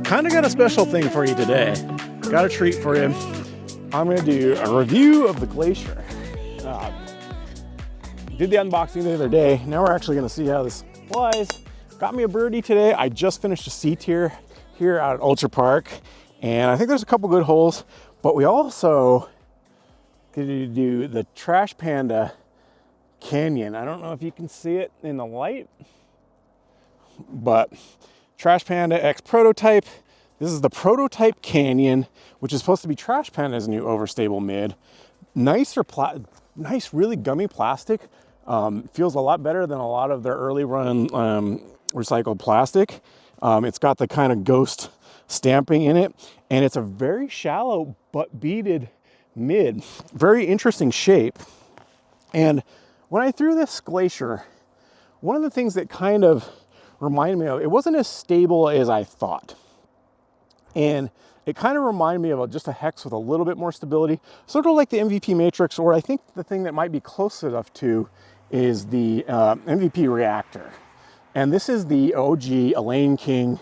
kind of got a special thing for you today. Got a treat for you. I'm going to do a review of the Glacier. Did the unboxing the other day. Now we're actually going to see how this flies. Got me a birdie today. I just finished a C tier here out at Ultra Park, and I think there's a couple good holes, but we also get to do the Trash Panda Canyon. I don't know if you can see it in the light, but Trash Panda X Prototype. This is the Prototype Canyon, which is supposed to be Trash Panda's new overstable mid. Nice, really gummy plastic. Feels a lot better than a lot of their early run recycled plastic. It's got the kind of ghost stamping in it, and it's a very shallow but beaded mid. Very interesting shape. And when I threw this Glacier, one of the things that kind of reminded me of, it wasn't as stable as I thought. And it kind of reminded me of just a hex with a little bit more stability, sort of like the MVP Matrix, or I think the thing that might be close enough to is the MVP Reactor. And this is the OG Elaine King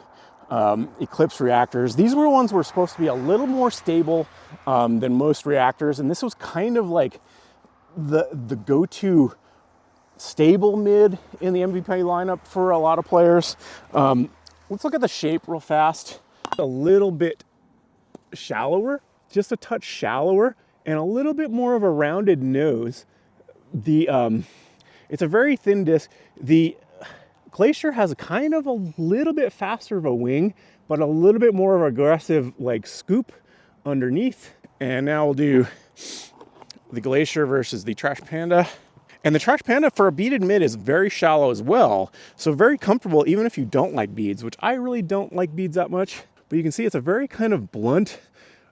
Eclipse reactors. These were ones that were supposed to be a little more stable than most reactors, and this was kind of like the go-to stable mid in the MVP lineup for a lot of players. Let's look at the shape real fast. A little bit shallower, just a touch shallower, and a little bit more of a rounded nose. It's a very thin disc. The Glacier has a kind of a little bit faster of a wing, but a little bit more of an aggressive like scoop underneath. And now we'll do the Glacier versus the Trash Panda. And the Trash Panda for a beaded mid is very shallow as well. So very comfortable even if you don't like beads, which I really don't like beads that much. But you can see it's a very kind of blunt,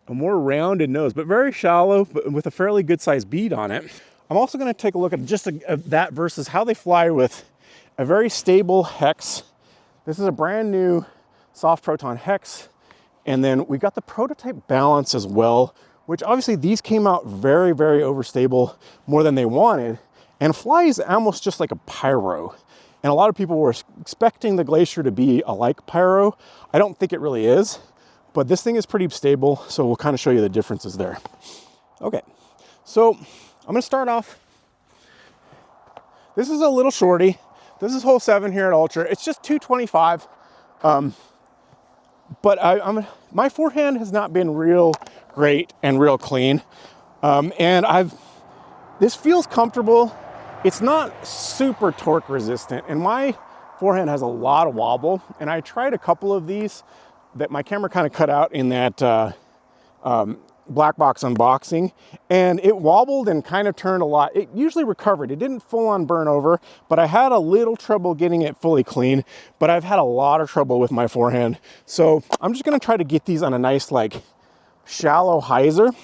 a more rounded nose, but very shallow, but with a fairly good sized bead on it. I'm also going to take a look at just that versus how they fly with a very stable hex. This is a brand new soft proton hex. And then we got the Prototype Balance as well, which obviously these came out very, very overstable, more than they wanted, and flies almost just like a Pyro. And a lot of people were expecting the Glacier to be a like Pyro. I don't think it really is, but this thing is pretty stable, so we'll kind of show you the differences there. Okay, so I'm gonna start off. This is a little shorty. This is hole 7 here at Ultra. It's just 225. But my forehand has not been real great and real clean. This feels comfortable. It's not super torque resistant, and my forehand has a lot of wobble. And I tried a couple of these that my camera kind of cut out in that black box unboxing, and it wobbled and kind of turned a lot. It usually recovered. It didn't full on burn over, but I had a little trouble getting it fully clean. But I've had a lot of trouble with my forehand. So I'm just gonna try to get these on a nice like shallow Hyzer.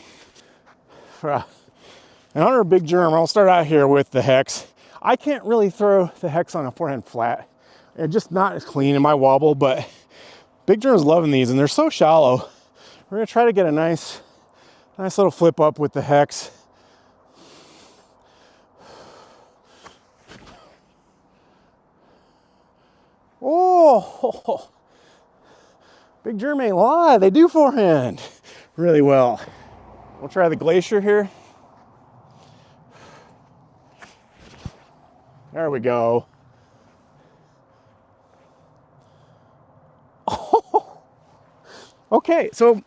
And under a big germ, I'll start out here with the hex. I can't really throw the hex on a forehand flat. It's just not as clean in my wobble, but big germ's loving these, and they're so shallow. We're gonna try to get a nice little flip up with the hex. Oh, big germ ain't lie. They do forehand really well. We'll try the Glacier here. There we go. Oh. Okay, so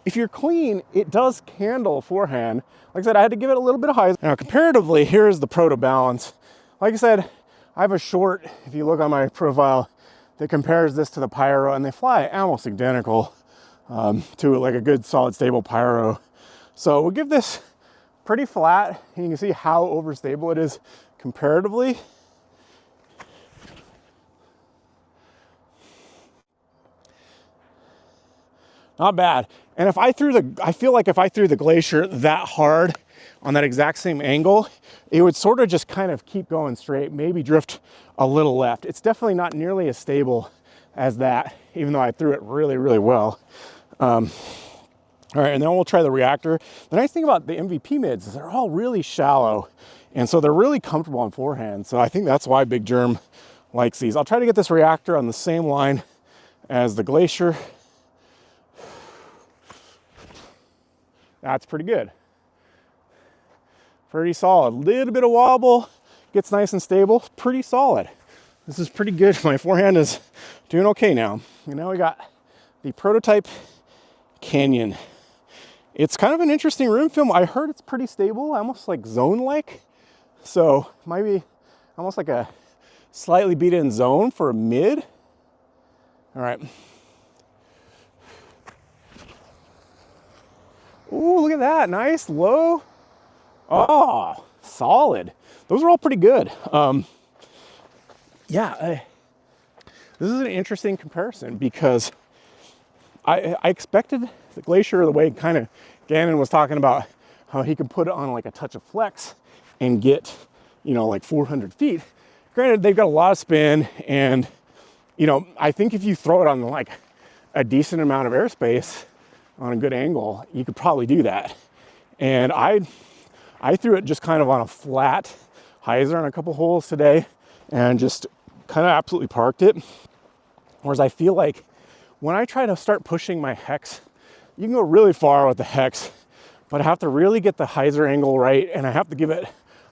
if you're clean, it does handle forehand. Like I said, I had to give it a little bit of height. Now, comparatively, here's the Proto Balance. Like I said, I have a short, if you look on my profile, that compares this to the Pyro, and they fly almost identical to like a good, solid, stable Pyro. So we'll give this pretty flat, and you can see how overstable it is comparatively. Not bad. And if I feel like if I threw the Glacier that hard on that exact same angle, it would sort of just kind of keep going straight, maybe drift a little left. It's definitely not nearly as stable as that, even though I threw it really, really well. All right, and then we'll try the Reactor. The nice thing about the MVP mids is they're all really shallow, and so they're really comfortable on forehand. So I think that's why Big Germ likes these. I'll try to get this Reactor on the same line as the Glacier. That's pretty good. Pretty solid. Little bit of wobble, gets nice and stable. Pretty solid. This is pretty good. My forehand is doing okay now. And now we got the prototype Canyon. It's kind of an interesting rim film. I heard it's pretty stable, almost like zone-like. So might be almost like a slightly beat-in zone for a mid. All right. Ooh, look at that. Nice, low. Oh, solid. Those are all pretty good. Yeah, this is an interesting comparison because I expected the Glacier, the way kind of Gannon was talking about how he can put it on like a touch of flex and get, you know, like 400 feet. Granted, they've got a lot of spin, and, you know, I think if you throw it on like a decent amount of airspace on a good angle, you could probably do that. And I threw it just kind of on a flat Hyzer on a couple holes today and just kind of absolutely parked it. Whereas I feel like when I try to start pushing my hex, you can go really far with the hex, but I have to really get the Hyzer angle right, and I have to give it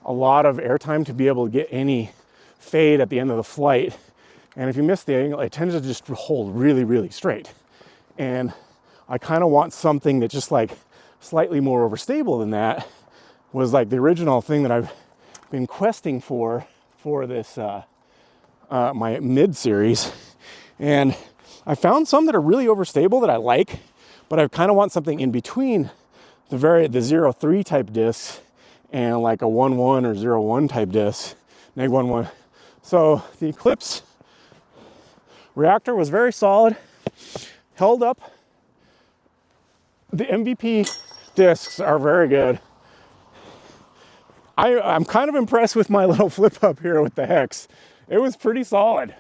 a lot of airtime to be able to get any fade at the end of the flight. And if you miss the angle, it tends to just hold really, really straight. And I kind of want something that's just like slightly more overstable than that. Was like the original thing that I've been questing for this my mid series. And I found some that are really overstable that I like, but I kind of want something in between the 0.3 type discs and like a 1.1 or 0.1 type disc, neg 1.1. So the Eclipse Reactor was very solid, held up. The MVP discs are very good. I'm kind of impressed with my little flip up here with the hex. It was pretty solid.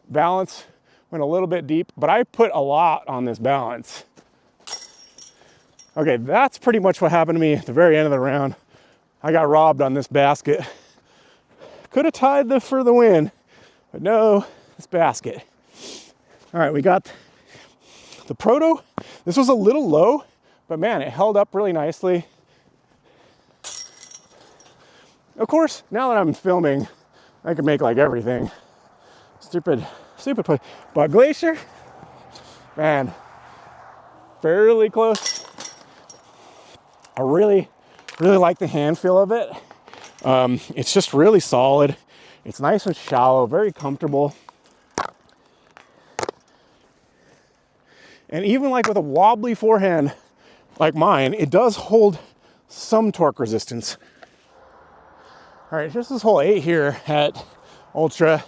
Balance went a little bit deep, but I put a lot on this balance. Okay, that's pretty much what happened to me at the very end of the round. I got robbed on this basket. Could have tied for the win, but no, this basket. All right, we got the Proto. This was a little low, but man, it held up really nicely. Of course, now that I'm filming, I can make like everything. Stupid play. But Glacier, man, fairly close. I really like the hand feel of it. It's just really solid. It's nice and shallow, very comfortable. And even like with a wobbly forehand like mine, it does hold some torque resistance. All right, here's this hole 8 here at Ultra.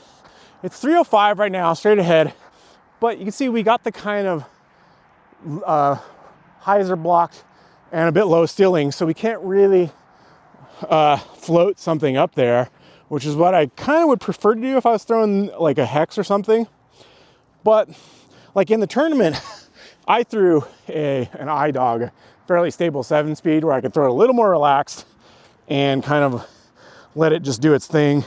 It's 305 right now, straight ahead. But you can see we got the kind of Hyzer blocked and a bit low stealing, so we can't really float something up there, which is what I kind of would prefer to do if I was throwing like a hex or something. But like in the tournament, I threw an iDog, fairly stable 7-speed, where I could throw it a little more relaxed and kind of let it just do its thing,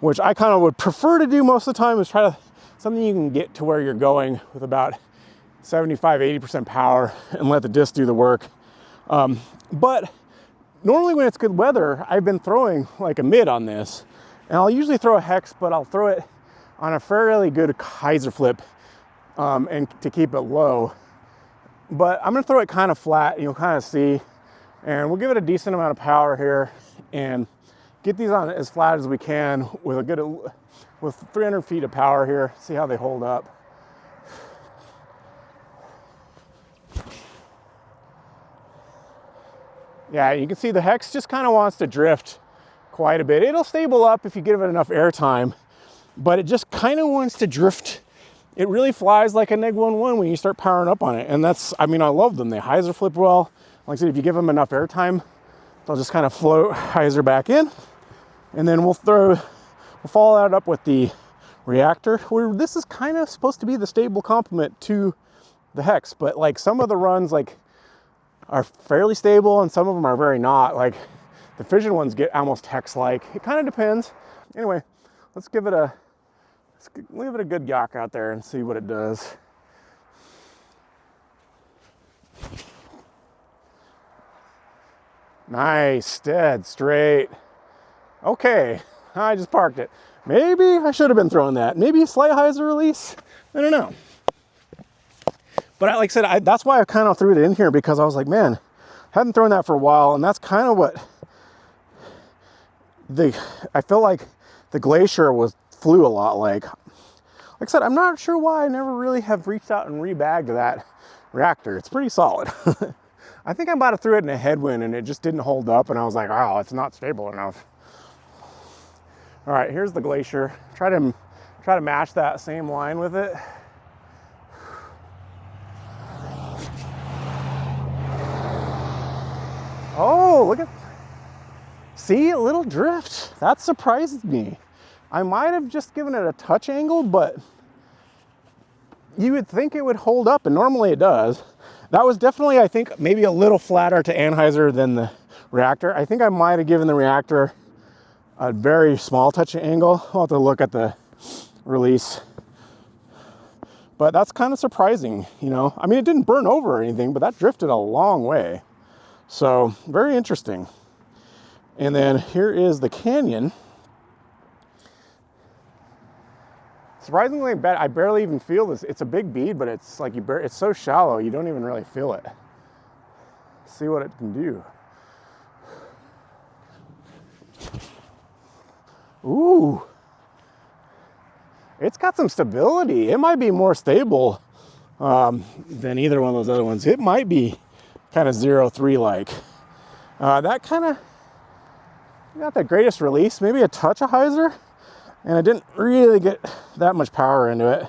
which I kind of would prefer to do most of the time, is try to something you can get to where you're going with about 75-80% power and let the disc do the work. But normally when it's good weather, I've been throwing like a mid on this, and I'll usually throw a hex, but I'll throw it on a fairly good Hyzer flip and to keep it low. But I'm gonna throw it kind of flat, and you'll kind of see, and we'll give it a decent amount of power here and get these on as flat as we can with 300 feet of power here. See how they hold up. Yeah, you can see the hex just kind of wants to drift quite a bit. It'll stable up if you give it enough airtime, but it just kind of wants to drift. It really flies like a neg 1.1 when you start powering up on it. And that's, I mean, I love them. They Hyzer flip well. Like I said, if you give them enough airtime, they'll just kind of float Hyzer back in. And then we'll follow that up with the Reactor, where this is kind of supposed to be the stable complement to the hex. But like some of the runs like are fairly stable and some of them are very not. Like the fission ones get almost hex-like. It kind of depends. Anyway, let's give it a Let's leave it a good yock out there and see what it does. Nice, dead straight. Okay, I just parked it. Maybe I should have been throwing that. Maybe a slight Hyzer release. I don't know. But like I said, that's why I kind of threw it in here, because I was like, man, I hadn't thrown that for a while, and that's kind of what I feel like the Glacier flew a lot like. Like I said, I'm not sure why I never really have reached out and rebagged that Reactor. It's pretty solid. I think I might have threw it in a headwind and it just didn't hold up, and I was like, oh, it's not stable enough. All right, here's the Glacier. Try to match that same line with it. Oh, look at, see, a little drift. That surprises me. I might have just given it a touch angle, but you would think it would hold up, and normally it does. That was definitely, I think, maybe a little flatter to Hyzer than the Reactor. I think I might have given the Reactor a very small touch angle. I'll have to look at the release. But that's kind of surprising, you know. I mean, it didn't burn over or anything, but that drifted a long way. So, very interesting. And then here is the Canyon. Surprisingly, I barely even feel this. It's a big bead, but it's like it's so shallow, you don't even really feel it. See what it can do. Ooh. It's got some stability. It might be more stable than either one of those other ones. It might be kind of 0-3 like. That kind of, not the greatest release. Maybe a touch of Hyzer. And I didn't really get that much power into it.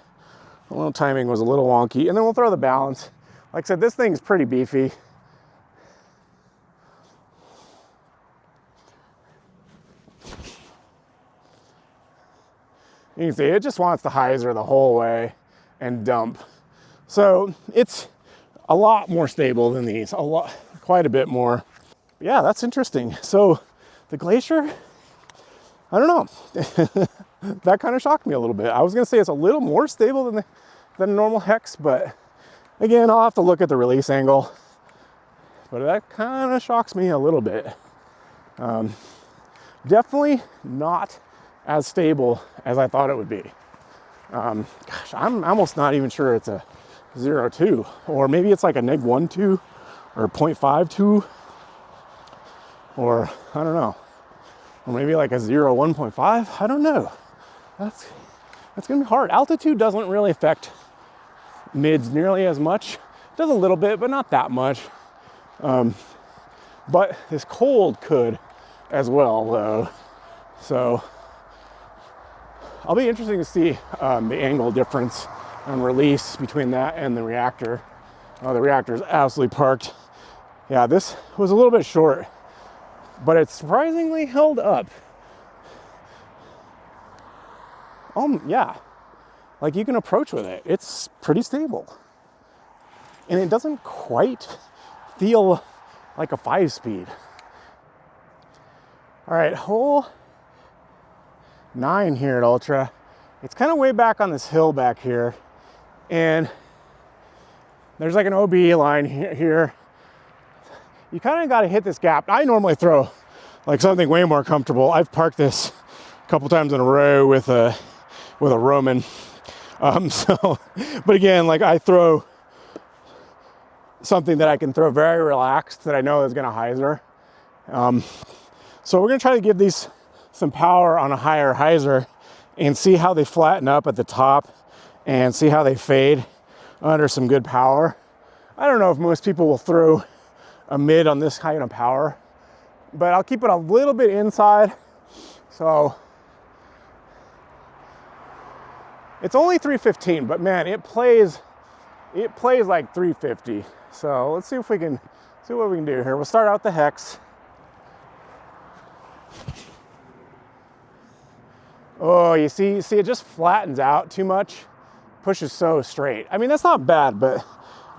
The little timing was a little wonky. And then we'll throw the balance. Like I said, this thing's pretty beefy. You can see it just wants the Hyzer the whole way and dump. So it's a lot more stable than these, quite a bit more. Yeah, that's interesting. So the Glacier, I don't know. That kind of shocked me a little bit. I was gonna say it's a little more stable than a normal hex, but again, I'll have to look at the release angle. But that kind of shocks me a little bit. Definitely not as stable as I thought it would be. Gosh, I'm almost not even sure it's a 0.2, or maybe it's like a -1.2 or 0.52, or I don't know. Or maybe like a 1.5, I don't know. That's gonna be hard. Altitude doesn't really affect mids nearly as much. It does a little bit, but not that much. But this cold could as well though. So I'll be interested to see the angle difference and release between that and the Reactor. The Reactor is absolutely parked. Yeah, this was a little bit short, but it's surprisingly held up. Yeah, like you can approach with it. It's pretty stable. And it doesn't quite feel like a 5-speed. All right, hole 9 here at Ultra. It's kind of way back on this hill back here. And there's like an OB line here. You kind of got to hit this gap. I normally throw like something way more comfortable. I've parked this a couple times in a row with a Roman. But again, like I throw something that I can throw very relaxed that I know is going to Hyzer. So we're going to try to give these some power on a higher Hyzer and see how they flatten up at the top and see how they fade under some good power. I don't know if most people will throw a mid on this kind of power, but I'll keep it a little bit inside. So it's only 315, but man, it plays like 350. So let's see if we can see what we can do here. We'll start out the hex. Oh, you see it just flattens out too much, pushes so straight. I mean, that's not bad, but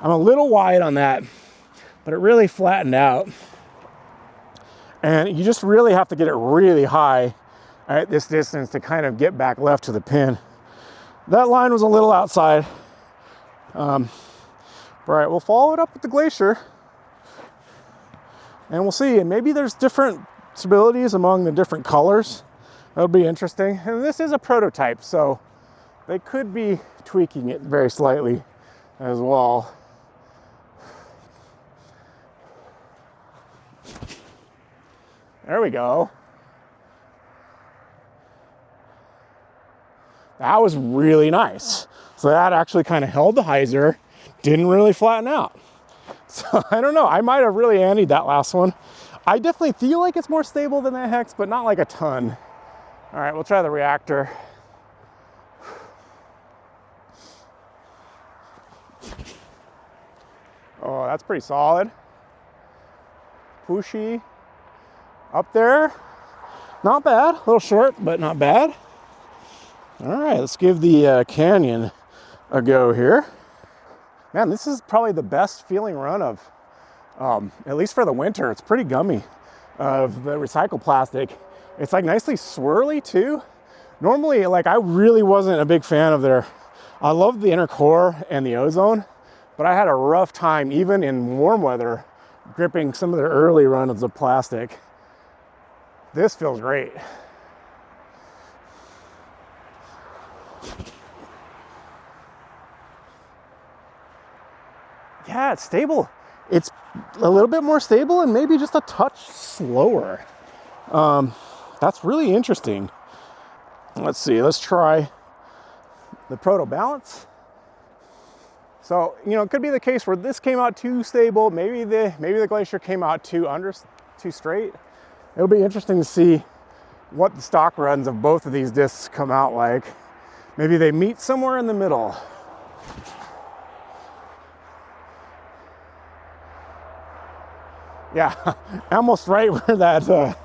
I'm a little wide on that, but it really flattened out. And you just really have to get it really high at this distance to kind of get back left to the pin. That line was a little outside. All right, we'll follow it up with the Glacier, and we'll see. And maybe there's different stabilities among the different colors. That'll be interesting. And this is a prototype, so they could be tweaking it very slightly as well. There we go. That was really nice. So that actually kind of held the Hyzer, didn't really flatten out. So I don't know, I might have really anteed that last one. I definitely feel like it's more stable than that Hex, but not like a ton. All right, we'll try the Reactor. Oh, that's pretty solid. Pushy. Up there. Not bad. A little short, but not bad. All right, let's give the Canyon a go here. Man, this is probably the best feeling run of, at least for the winter, it's pretty gummy, of the recycled plastic. It's like nicely swirly too. Normally, like I really wasn't a big fan of their, I love the inner core and the ozone, but I had a rough time even in warm weather gripping some of their early runs of plastic. This feels great. Yeah, it's stable. It's a little bit more stable and maybe just a touch slower. That's really interesting. Let's see, let's try the Proto Balance. So, you know, it could be the case where this came out too stable. Maybe the Glacier came out too straight. It'll be interesting to see what the stock runs of both of these discs come out like. Maybe they meet somewhere in the middle. Yeah, almost right where that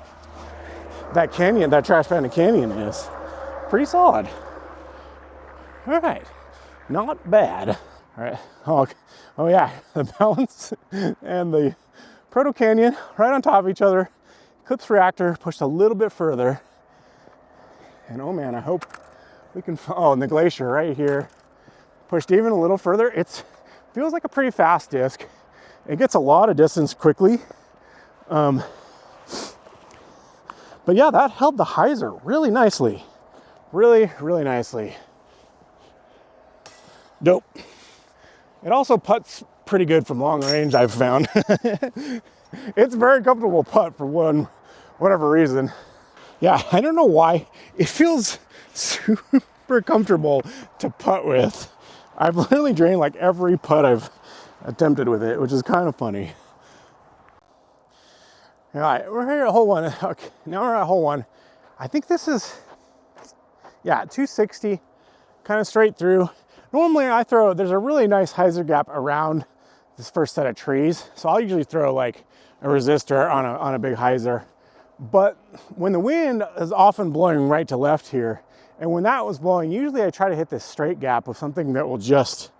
canyon, that trash pan canyon is. Pretty solid. All right, not bad. All right, oh yeah, the Balance and the Proto Canyon right on top of each other. Eclipse Reactor pushed a little bit further. And oh man, I hope we can, oh, and the Glacier right here pushed even a little further. It feels like a pretty fast disc. It gets a lot of distance quickly. But yeah, that held the Hyzer really nicely. Really, really nicely. Dope. It also putts pretty good from long range, I've found. It's a very comfortable putt for whatever reason. Yeah, I don't know why. It feels super comfortable to putt with. I've literally drained like every putt I've attempted with it, which is kind of funny. All right, we're here at hole one. Okay, now we're at hole one. I think this is, yeah, 260, kind of straight through. Normally there's a really nice Hyzer gap around this first set of trees. So I'll usually throw like a resistor on a big Hyzer. But when the wind is often blowing right to left here, and when that was blowing, usually I try to hit this straight gap with something that will just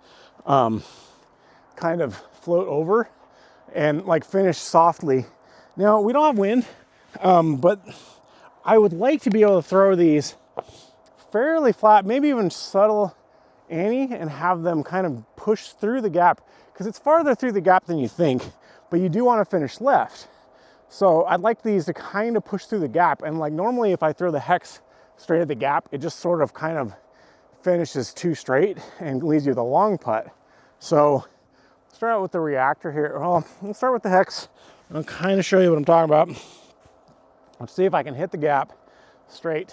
kind of float over and like finish softly. Now, we don't have wind, but I would like to be able to throw these fairly flat, maybe even subtle ante, and have them kind of push through the gap, because it's farther through the gap than you think, but you do want to finish left. So I'd like these to kind of push through the gap, and like normally if I throw the Hex straight at the gap, it just sort of kind of finishes too straight and leaves you with a long putt. So start out with the Reactor here. Well, let's start with the Hex. I'll kind of show you what I'm talking about. Let's see if I can hit the gap straight.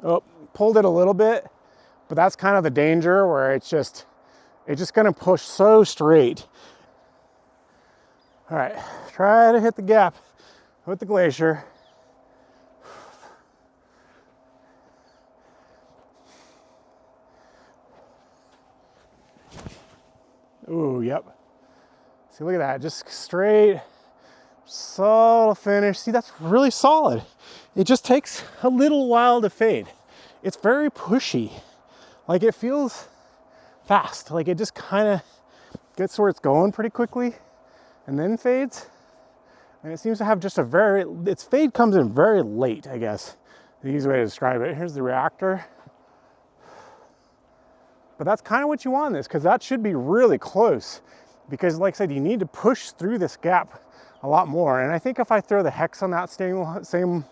Oh, pulled it a little bit, but that's kind of the danger where it's just gonna push so straight. All right, try to hit the gap with the Glacier. Ooh, yep. See, look at that, just straight, subtle finish. See, that's really solid. It just takes a little while to fade. It's very pushy. Like it feels fast. Like it just kind of gets where it's going pretty quickly and then fades. And it seems to have just a very, its fade comes in very late, I guess. The easy way to describe it. Here's the Reactor. But that's kind of what you want in this, because that should be really close. Because like I said, you need to push through this gap a lot more. And I think if I throw the hex on that same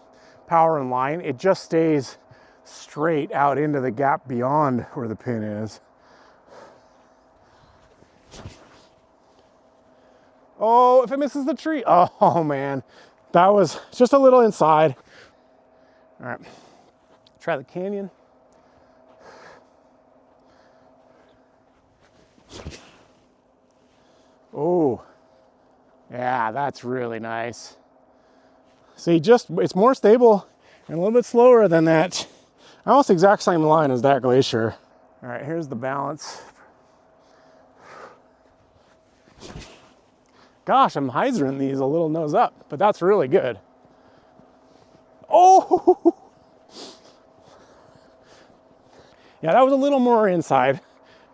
power and line, it just stays straight out into the gap beyond where the pin is. Oh, if it misses the tree. Oh man, that was just a little inside. All right, try the canyon. Oh, yeah, that's really nice. See, it's more stable and a little bit slower than that. Almost the exact same line as that Glacier. All right, here's the balance. Gosh, I'm Hyzering these a little nose up, but that's really good. Oh! Yeah, that was a little more inside.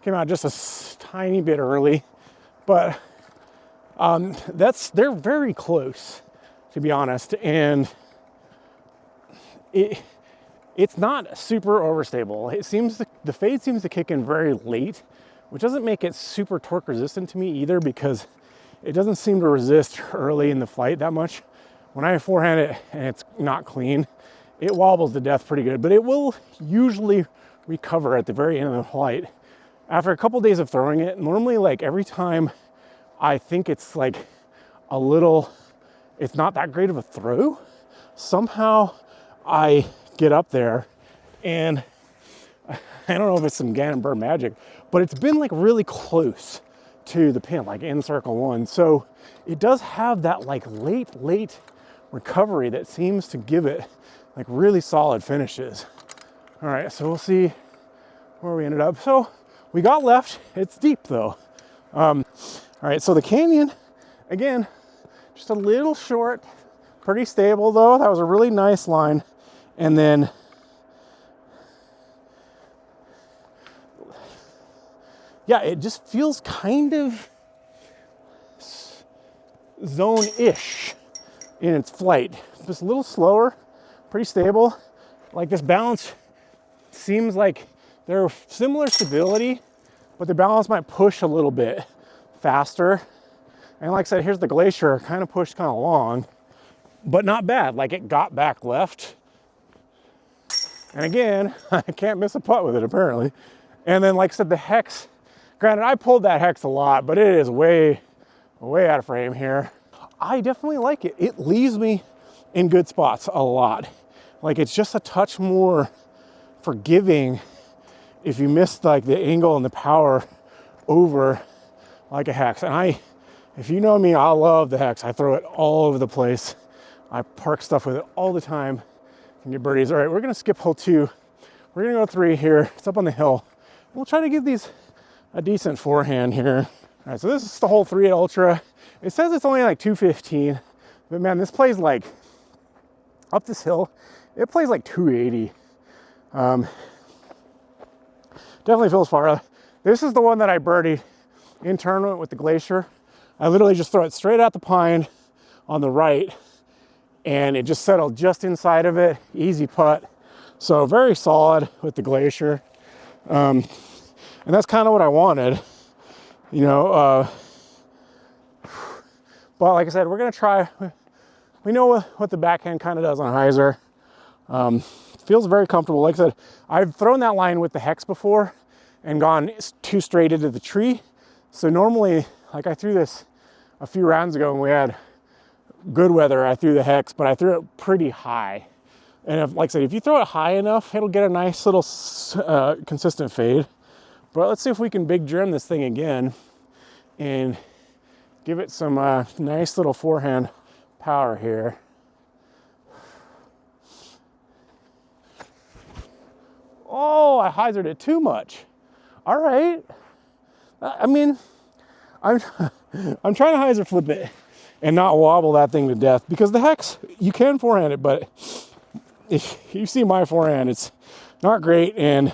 Came out just a tiny bit early, but they're very close, to be honest, and it's not super overstable. It seems the fade seems to kick in very late, which doesn't make it super torque resistant to me either, because it doesn't seem to resist early in the flight that much. When I forehand it and it's not clean, it wobbles to death pretty good, but it will usually recover at the very end of the flight. After a couple days of throwing it, normally like every time I think it's like a little, it's not that great of a throw, somehow I get up there and I don't know if it's some Gannon Burr magic, but it's been like really close to the pin, like in circle one. So it does have that like late recovery that seems to give it like really solid finishes. All right, so we'll see where we ended up. So we got left, it's deep though. All right, so the canyon, again, just a little short, pretty stable though. That was a really nice line. And then yeah, it just feels kind of zone-ish in its flight. Just a little slower, pretty stable. Like this balance seems like they're similar stability, but the balance might push a little bit faster. And like I said, here's the Glacier, kind of pushed kind of long, but not bad. Like it got back left. And again, I can't miss a putt with it apparently. And then like I said, the hex, granted, I pulled that hex a lot, but it is way out of frame here. I definitely like it. It leaves me in good spots a lot. Like it's just a touch more forgiving if you miss like the angle and the power over like a hex. And if you know me, I love the hex. I throw it all over the place. I park stuff with it all the time and get birdies. All right, we're gonna skip hole 2. We're gonna go 3 here. It's up on the hill. We'll try to give these a decent forehand here. All right, so this is the hole 3 at Ultra. It says it's only like 215, but man, this plays like, up this hill, it plays like 280. Definitely feels far. This is the one that I birdied in tournament with the Glacier. I literally just throw it straight at the pine on the right, and it just settled just inside of it, easy putt. So very solid with the Glacier. And that's kind of what I wanted, you know. But like I said, we're gonna try. We know what the backhand kind of does on Hyzer. Feels very comfortable. Like I said, I've thrown that line with the hex before and gone too straight into the tree. So normally, like I threw this a few rounds ago when we had good weather, I threw the hex, but I threw it pretty high. And if, like I said, if you throw it high enough, it'll get a nice little consistent fade. But let's see if we can big germ this thing again and give it some nice little forehand power here. Oh, I hyzered it too much. All right. I mean, I'm trying to hyzer flip it and not wobble that thing to death, because the hex, you can forehand it, but if you see my forehand, it's not great, and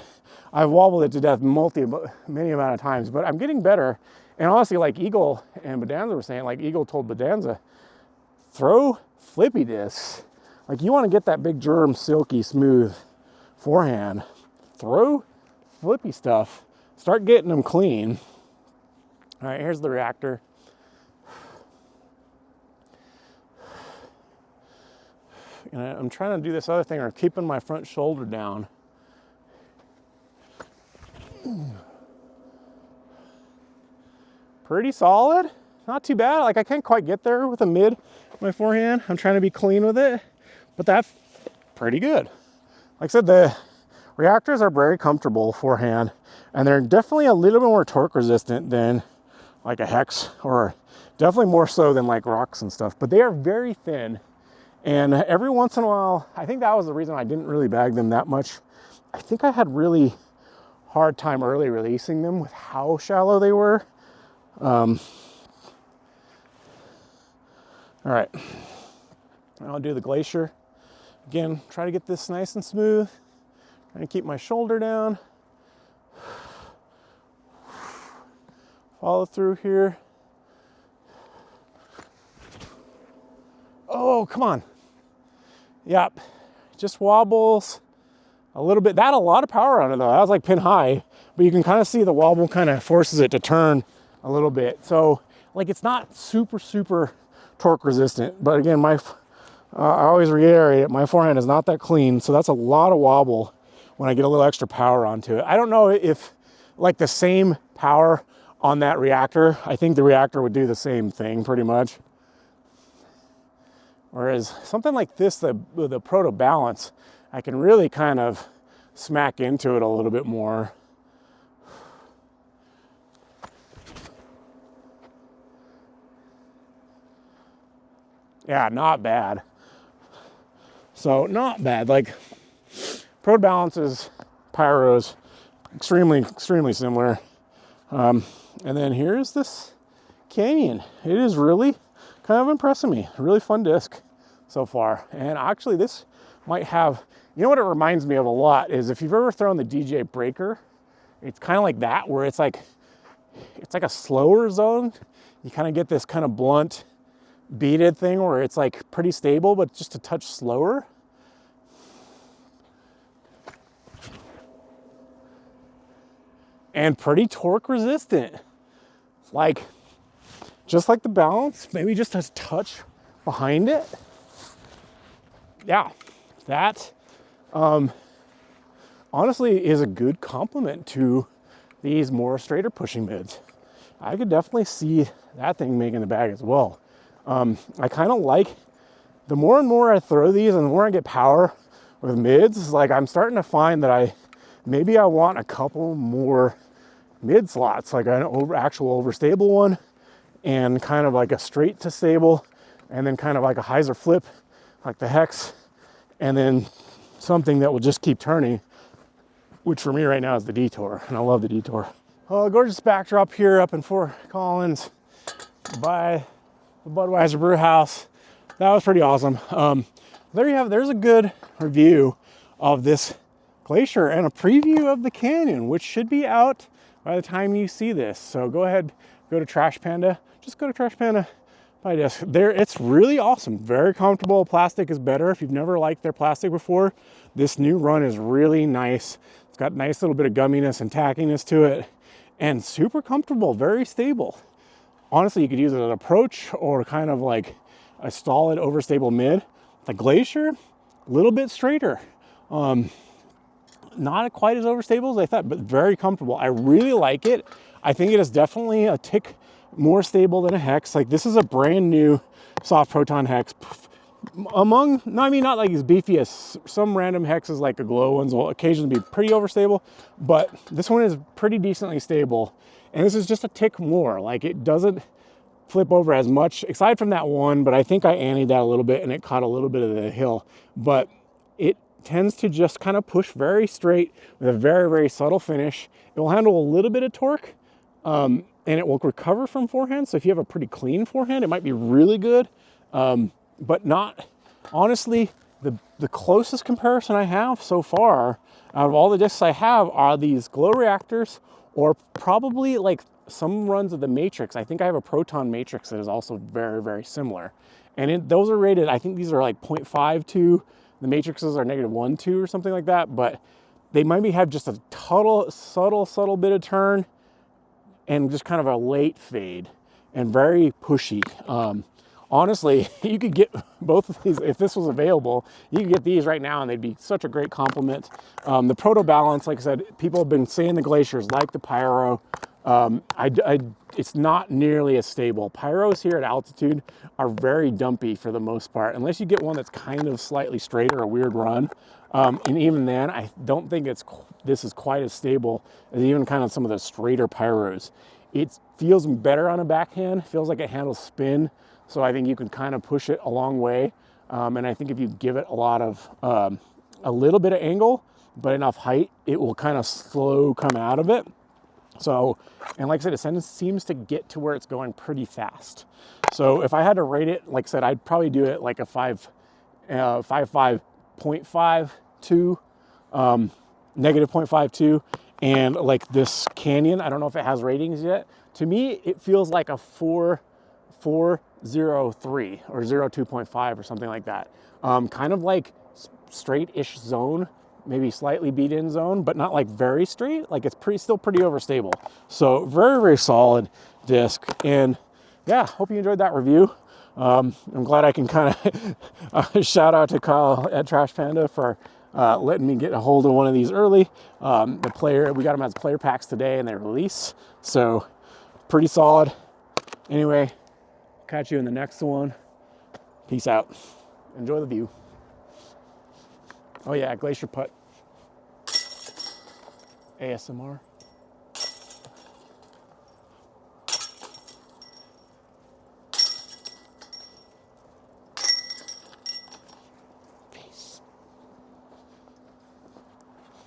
I've wobbled it to death many amount of times, but I'm getting better. And honestly, like Eagle and Bedanza were saying, like Eagle told Bedanza, throw flippy discs. Like you want to get that big germ, silky, smooth forehand. Throw flippy stuff. Start getting them clean. All right, here's the Reactor. And I'm trying to do this other thing, or keeping my front shoulder down. Pretty solid, not too bad. Like I can't quite get there with a mid my forehand. I'm trying to be clean with it, but that's pretty good. Like I said, the Reactors are very comfortable forehand, and they're definitely a little bit more torque resistant than like a hex, or definitely more so than like rocks and stuff, but they are very thin. And every once in a while, I think that was the reason I didn't really bag them that much. I think I had really hard time early releasing them with how shallow they were. All right, I'll do the Glacier. Again, try to get this nice and smooth. Trying to keep my shoulder down. Follow through here. Oh, come on. Yep, just wobbles a little bit. That had a lot of power on it though. That was like pin high, but you can kind of see the wobble kind of forces it to turn a little bit. So like it's not super torque resistant, but again, I always reiterate it, my forehand is not that clean. So that's a lot of wobble when I get a little extra power onto it. I don't know if like the same power on that Reactor, I think the Reactor would do the same thing pretty much. Whereas something like this, the Proto Balance, I can really kind of smack into it a little bit more. Yeah, not bad. So not bad. Like Proto Balance's Pyro's extremely similar. And then here's this Canyon. It is really kind of impressing me. A really fun disc so far. And actually this might have, you know what it reminds me of a lot is if you've ever thrown the DJ Breaker, it's kind of like that, where it's like a slower zone. You kind of get this kind of blunt beaded thing where it's like pretty stable, but just a touch slower. And pretty torque resistant. Like, just like the Balance, maybe just a touch behind it. Yeah, that honestly is a good complement to these more straighter pushing mids. I could definitely see that thing making the bag as well. I kind of like, the more and more I throw these and the more I get power with mids, it's like I'm starting to find that maybe I want a couple more mid slots, like an actual overstable one, and kind of like a straight to stable, and then kind of like a Hyzer flip, like the hex, and then something that will just keep turning, which for me right now is the Detour, and I love the Detour. Oh, gorgeous backdrop here up in Fort Collins by the Budweiser Brew House. That was pretty awesome. There you have, there's a good review of this Glacier and a preview of the Canyon, which should be out by the time you see this. So go ahead, go to Trash Panda. Just go to Trash Panda, buy a disc. It's really awesome, very comfortable. Plastic is better. If you've never liked their plastic before, this new run is really nice. It's got a nice little bit of gumminess and tackiness to it, and super comfortable, very stable. Honestly, you could use it as an approach or kind of like a solid overstable mid. The Glacier, a little bit straighter. Not quite as overstable as I thought, but very comfortable. I really like it. I think it is definitely a tick more stable than a hex. Like this is a brand new soft proton hex. Among, no, I mean, not like as beefy as some random hexes, like the Glow ones will occasionally be pretty overstable, but this one is pretty decently stable. And this is just a tick more. Like it doesn't flip over as much, aside from that one, but I think I anteed that a little bit and it caught a little bit of the hill. But it tends to just kind of push very straight with a very subtle finish. It will handle a little bit of torque, and it will recover from forehand. So if you have a pretty clean forehand, it might be really good, but not, honestly, the closest comparison I have so far out of all the discs I have are these Glow Reactors, or probably like some runs of the Matrix. I think I have a Proton Matrix that is also very similar. And those are rated, I think these are like 0.52. The matrices are -1.2 or something like that, but they maybe have just a subtle bit of turn and just kind of a late fade and very pushy. Honestly, you could get both of these, if this was available, you could get these right now and they'd be such a great complement. The Proto Balance, like I said, people have been saying the Glaciers like the Pyro. It's not nearly as stable. Pyros here at altitude are very dumpy for the most part, unless you get one that's kind of slightly straight or a weird run. And even then, I don't think this is quite as stable as even kind of some of the straighter Pyros. It feels better on a backhand, feels like it handles spin. So I think you can kind of push it a long way. And I think if you give it a little bit of angle, but enough height, it will kind of slow come out of it. So, and like I said, it seems to get to where it's going pretty fast. So if I had to rate it, like I said, I'd probably do it like a 5.52, -0.52. And like this Canyon, I don't know if it has ratings yet. To me, it feels like a 4.03 or 0.2.5 or something like that. Kind of like straight-ish zone, maybe slightly beat in zone, but not like very straight. Like it's still pretty overstable. So very, very solid disc. And yeah, hope you enjoyed that review. I'm glad I can kind of shout out to Kyle at Trash Panda for letting me get a hold of one of these early. We got them as player packs today and they release. So pretty solid. Anyway, catch you in the next one. Peace out. Enjoy the view. Oh yeah, Glacier putt. ASMR.